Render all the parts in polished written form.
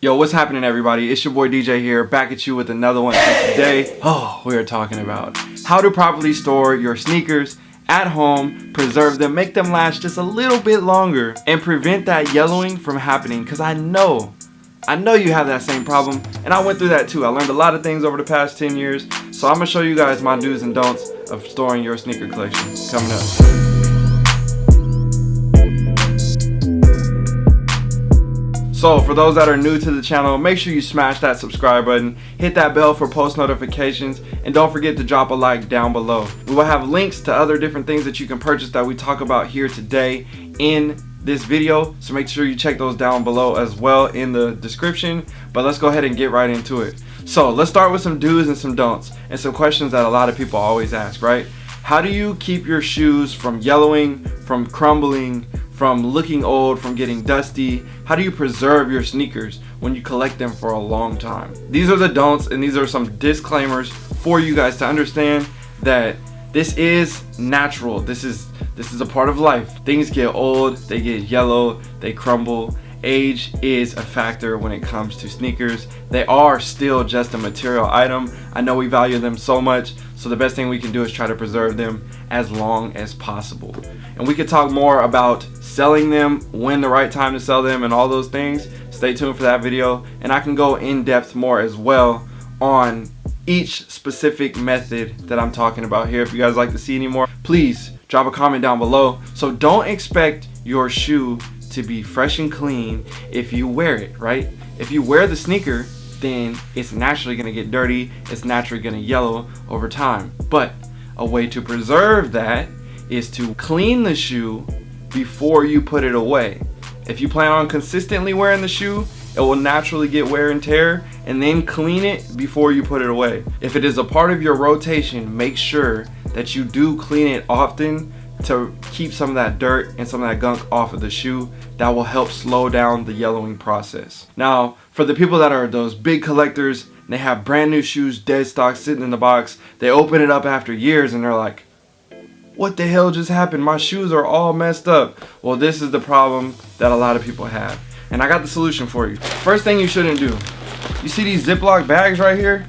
Yo, what's happening, everybody? It's your boy DJ here, back at you with another one. And today, we are talking about how to properly store your sneakers at home, preserve them, make them last just a little bit longer, and prevent that yellowing from happening. Because I know you have that same problem, and I went through that too. I learned a lot of things over the past 10 years, so I'm gonna show you guys my do's and don'ts of storing your sneaker collection coming up. So for those that are new to the channel, make sure you smash that subscribe button, hit that bell for post notifications, and don't forget to drop a like down below. We will have links to other different things that you can purchase that we talk about here today in this video, so make sure you check those down below as well in the description. But let's go ahead and get right into it. So let's start with some do's and some don'ts, and some questions that a lot of people always ask, right? How do you keep your shoes from yellowing, from crumbling, from looking old, from getting dusty? How do you preserve your sneakers when you collect them for a long time? These are the don'ts, and these are some disclaimers for you guys to understand that this is natural. This is a part of life. Things get old, they get yellow, they crumble. Age is a factor when it comes to sneakers. They are still just a material item. I know we value them so much, so the best thing we can do is try to preserve them as long as possible. And we could talk more about selling them, when the right time to sell them, and all those things. Stay tuned for that video, and I can go in depth more as well on each specific method that I'm talking about here. If you guys like to see any more, please drop a comment down below. So don't expect your shoe to be fresh and clean if you wear it, right? If you wear the sneaker, then it's naturally gonna get dirty, it's naturally gonna yellow over time. But a way to preserve that is to clean the shoe before you put it away. If you plan on consistently wearing the shoe, it will naturally get wear and tear, and then clean it before you put it away. If it is a part of your rotation, make sure that you do clean it often to keep some of that dirt and some of that gunk off of the shoe. That will help slow down the yellowing process. Now, for the people that are those big collectors, they have brand new shoes, dead stock, sitting in the box. They open it up after years and they're like, what the hell just happened? My shoes are all messed up. Well, this is the problem that a lot of people have, and I got the solution for you. First thing you shouldn't do, you see these Ziploc bags right here?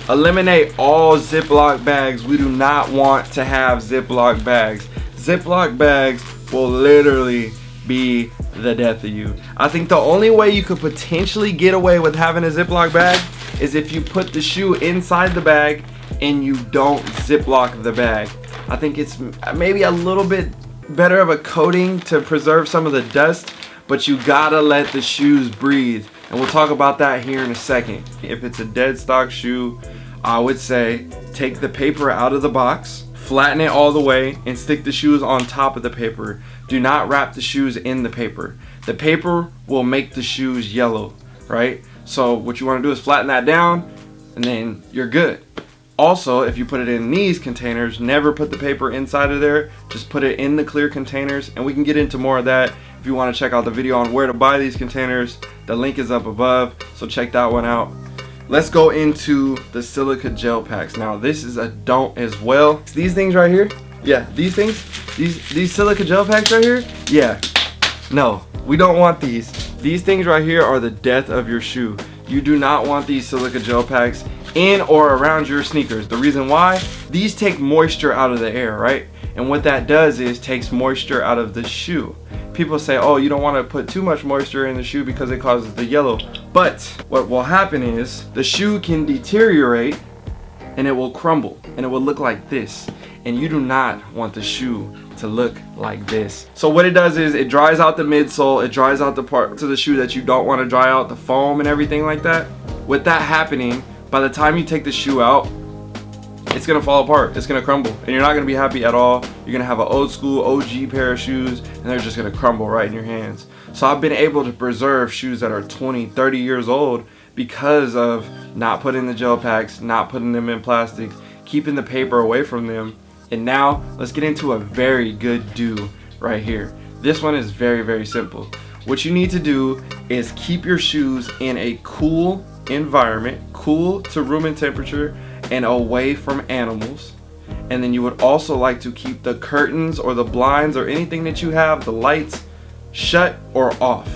Eliminate all Ziploc bags. We do not want to have Ziploc bags. Ziploc bags will literally be the death of you. I think the only way you could potentially get away with having a Ziploc bag is if you put the shoe inside the bag and you don't Ziploc the bag. I think it's maybe a little bit better of a coating to preserve some of the dust, but you gotta let the shoes breathe. And we'll talk about that here in a second. If it's a dead stock shoe, I would say take the paper out of the box, flatten it all the way, and stick the shoes on top of the paper. Do not wrap the shoes in the paper. The paper will make the shoes yellow, right? So what you want to do is flatten that down, and then you're good. Also, if you put it in these containers, never put the paper inside of there. Just put it in the clear containers, and we can get into more of that. If you want to check out the video on where to buy these containers, the link is up above, so check that one out. Let's go into the silica gel packs. Now, this is a don't as well. These things right here, yeah, these things, these silica gel packs right here, yeah, no, we don't want these. These things right here are the death of your shoe. You do not want these silica gel packs in or around your sneakers. The reason why, these take moisture out of the air, right? And what that does is takes moisture out of the shoe. People say, oh, you don't want to put too much moisture in the shoe because it causes the yellow. But what will happen is the shoe can deteriorate and it will crumble and it will look like this. And you do not want the shoe to look like this. So what it does is it dries out the midsole, it dries out the parts of the shoe that you don't want to dry out, the foam and everything like that. With that happening, by the time you take the shoe out, it's gonna fall apart, it's gonna crumble, and you're not gonna be happy at all. You're gonna have an old school OG pair of shoes, and they're just gonna crumble right in your hands. So I've been able to preserve shoes that are 20, 30 years old because of not putting the gel packs, not putting them in plastic, keeping the paper away from them. And now let's get into a very good do right here. This one is very, very simple. What you need to do is keep your shoes in a cool environment, cool to room and temperature, and away from animals. And then you would also like to keep the curtains or the blinds or anything that you have, the lights, shut or off.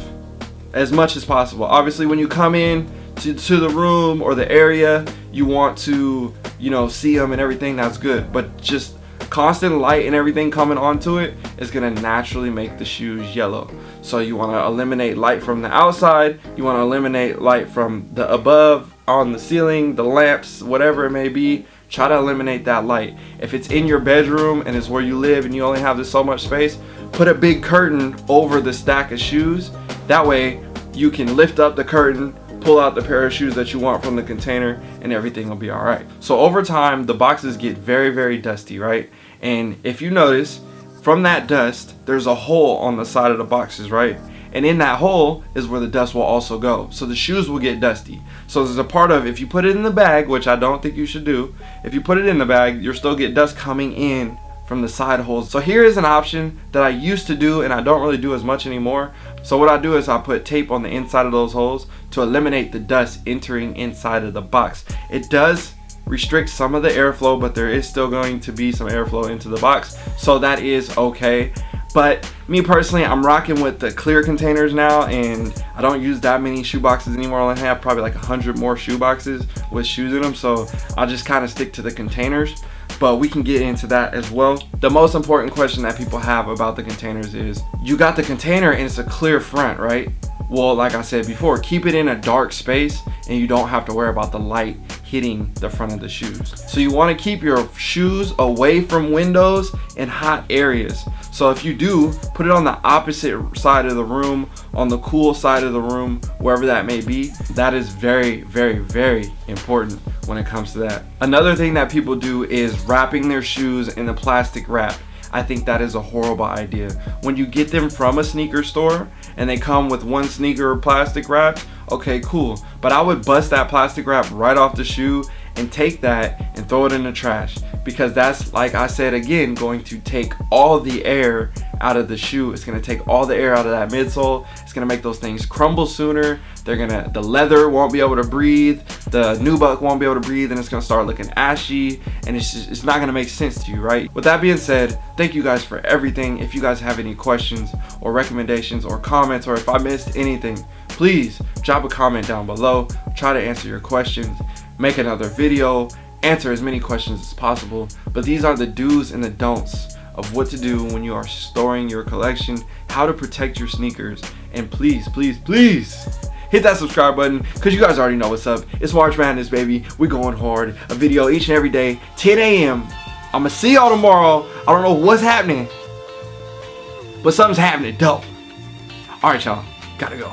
as much as possible. Obviously, when you come in to the room or the area, you want to, you know, see them and everything. That's good, but just constant light and everything coming onto it is gonna naturally make the shoes yellow. So you want to eliminate light from the outside, you want to eliminate light from the above, on the ceiling, the lamps, whatever it may be. Try to eliminate that light. If it's in your bedroom and it's where you live and you only have this so much space, put a big curtain over the stack of shoes. That way you can lift up the curtain, pull out the pair of shoes that you want from the container, and everything will be all right. So over time, the boxes get very, very dusty, right? And if you notice, from that dust, there's a hole on the side of the boxes, right? And in that hole is where the dust will also go. So the shoes will get dusty. So there's a part of, if you put it in the bag, which I don't think you should do, if you put it in the bag, you'll still get dust coming in from the side holes. So here is an option that I used to do and I don't really do as much anymore. So what I do is I put tape on the inside of those holes to eliminate the dust entering inside of the box. It does restrict some of the airflow, but there is still going to be some airflow into the box, so that is okay. But me personally, I'm rocking with the clear containers now, and I don't use that many shoe boxes anymore. I only have probably like 100 more shoe boxes with shoes in them, so I just kind of stick to the containers. But we can get into that as well. The most important question that people have about the containers is, you got the container and it's a clear front, right? Well, like I said before, keep it in a dark space and you don't have to worry about the light hitting the front of the shoes. So you want to keep your shoes away from windows and hot areas. So if you do, put it on the opposite side of the room, on the cool side of the room, wherever that may be. That is very, very, very important when it comes to that. Another thing that people do is wrapping their shoes in a plastic wrap. I think that is a horrible idea. When you get them from a sneaker store and they come with one sneaker plastic wrapped, okay, cool. But I would bust that plastic wrap right off the shoe and take that and throw it in the trash, because that's, like I said again, going to take all the air out of the shoe. It's going to take all the air out of that midsole. It's going to make those things crumble sooner. The leather won't be able to breathe, the nubuck won't be able to breathe, and it's going to start looking ashy, and it's not going to make sense to you, right? With that being said, thank you guys for everything. If you guys have any questions or recommendations or comments, or if I missed anything, please drop a comment down below. Try to answer your questions, make another video, answer as many questions as possible. But these are the do's and the don'ts of what to do when you are storing your collection, how to protect your sneakers, and please, please, please hit that subscribe button, because you guys already know what's up. It's March Madness, baby. We going hard. A video each and every day, 10 a.m. I'm gonna see y'all tomorrow. I don't know what's happening, but something's happening dope. All right, y'all, gotta go.